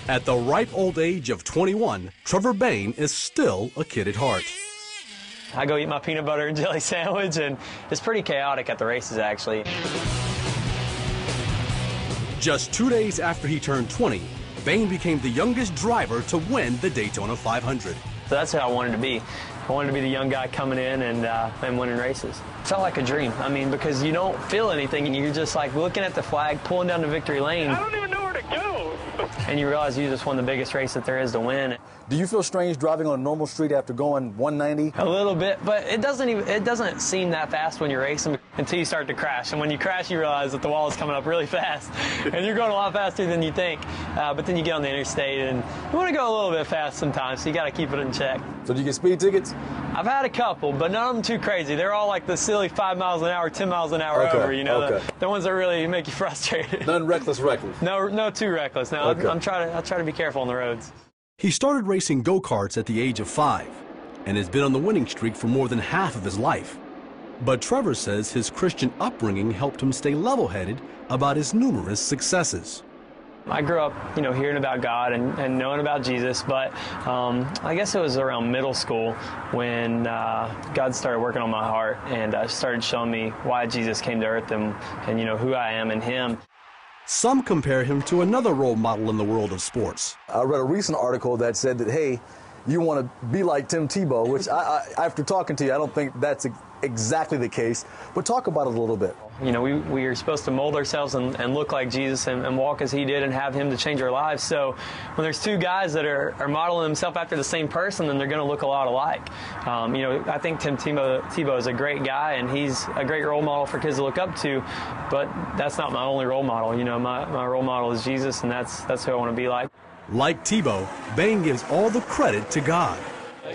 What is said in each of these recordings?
At the ripe old age of 21, Trevor Bayne is still a kid at heart. I go eat my peanut butter and jelly sandwich, and it's pretty chaotic at the races, actually. Just 2 days after he turned 20, Bayne became the youngest driver to win the Daytona 500. So that's who I wanted to be. I wanted to be the young guy coming in and winning races. It felt like a dream. I mean, because you don't feel anything, and you're just like looking at the flag, pulling down the victory lane. I don't even know where to go. And you realize you just won the biggest race that there is to win. Do you feel strange driving on a normal street after going 190? A little bit, but it doesn't seem that fast when you're racing until you start to crash. And when you crash, you realize that the wall is coming up really fast, and you're going a lot faster than you think. But then you get on the interstate, and you want to go a little bit fast sometimes, so you got to keep it in check. So do you get speed tickets? I've had a couple, but none of them too crazy. They're all like the silly 5 miles an hour, 10 miles an hour over, you know, the ones that really make you frustrated. None reckless. No, too reckless. No, okay. I try to be careful on the roads. He started racing go-karts at the age of 5 and has been on the winning streak for more than half of his life. But Trevor says his Christian upbringing helped him stay level-headed about his numerous successes. I grew up, hearing about God and knowing about Jesus, but I guess it was around middle school when God started working on my heart and started showing me why Jesus came to earth and who I am in Him. Some compare him to another role model in the world of sports. I read a recent article that said that, hey, you want to be like Tim Tebow, which after talking to you, I don't think that's exactly the case. But talk about it a little bit. We are supposed to mold ourselves and look like Jesus and walk as He did and have Him to change our lives. So when there's two guys that are modeling themselves after the same person, then they're going to look a lot alike. I think Tim Tebow is a great guy, and he's a great role model for kids to look up to. But that's not my only role model. My role model is Jesus, and that's who I want to be like. Like Tebow, Bayne gives all the credit to God.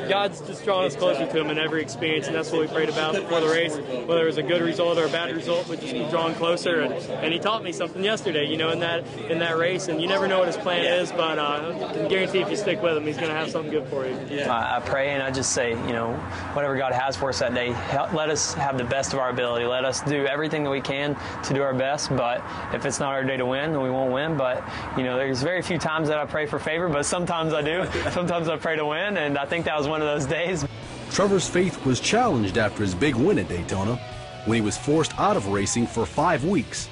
God's just drawing us closer to Him in every experience, and that's what we prayed about before the race. Whether it was a good result or a bad result, we just keep drawing closer. And He taught me something yesterday, in that race. And you never know what His plan is, but I can guarantee if you stick with Him, He's going to have something good for you. I pray and I just say, whatever God has for us that day, let us have the best of our ability. Let us do everything that we can to do our best. But if it's not our day to win, then we won't win. But there's very few times that I pray for favor, but sometimes I do. Sometimes I pray to win, and I think that was one of those days. Trevor's faith was challenged after his big win at Daytona, when he was forced out of racing for 5 weeks.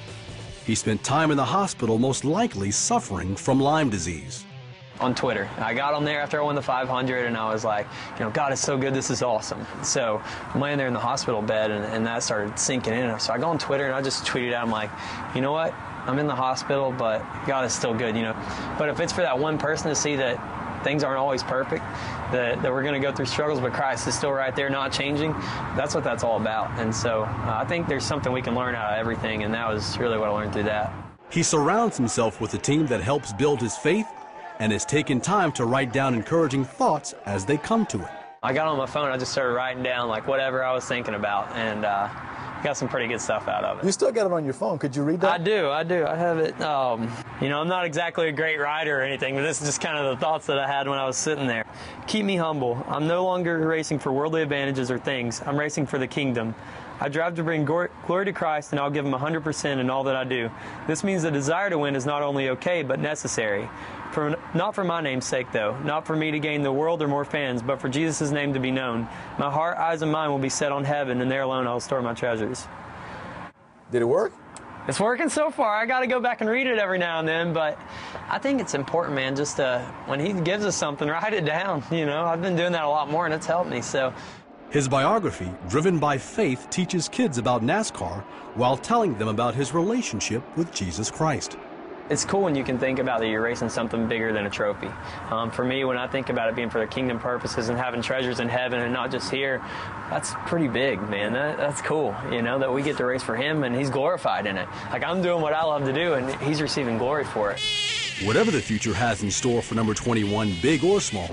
He spent time in the hospital, most likely suffering from Lyme disease. On Twitter, I got on there after I won the 500, and I was like, God is so good, this is awesome. So I'm laying there in the hospital bed, and that started sinking in. So I go on Twitter, and I just tweeted out, I'm like, you know what? I'm in the hospital, but God is still good, But if it's for that one person to see that things aren't always perfect, that we're going to go through struggles, but Christ is still right there, not changing, that's what that's all about. And so I think there's something we can learn out of everything, and that was really what I learned through that. He surrounds himself with a team that helps build his faith and has taken time to write down encouraging thoughts as they come to him. I got on my phone, I just started writing down whatever I was thinking about, and got some pretty good stuff out of it. You still got it on your phone. Could you read that? I do. I have it. I'm not exactly a great writer or anything, but this is just kind of the thoughts that I had when I was sitting there. Keep me humble. I'm no longer racing for worldly advantages or things. I'm racing for the kingdom. I drive to bring glory to Christ, and I'll give Him 100% in all that I do. This means the desire to win is not only okay, but necessary. Not for my name's sake, though. Not for me to gain the world or more fans, but for Jesus' name to be known. My heart, eyes, and mind will be set on heaven, and there alone I'll store my treasures. Did it work? It's working so far. I got to go back and read it every now and then, but I think it's important, man, just when He gives us something, write it down. I've been doing that a lot more, and it's helped me, so. His biography, Driven by Faith, teaches kids about NASCAR while telling them about his relationship with Jesus Christ. It's cool when you can think about that you're racing something bigger than a trophy. For me, when I think about it being for the kingdom purposes and having treasures in heaven and not just here, that's pretty big, man. That's cool, that we get to race for Him and He's glorified in it. I'm doing what I love to do, and He's receiving glory for it. Whatever the future has in store for number 21, big or small,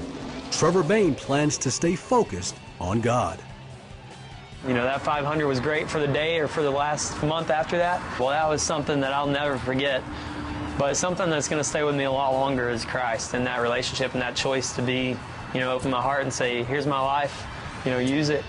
Trevor Bayne plans to stay focused on God. That 500 was great for the day or for the last month after that. Well, that was something that I'll never forget. But something that's going to stay with me a lot longer is Christ and that relationship and that choice to be, open my heart and say, here's my life, use it.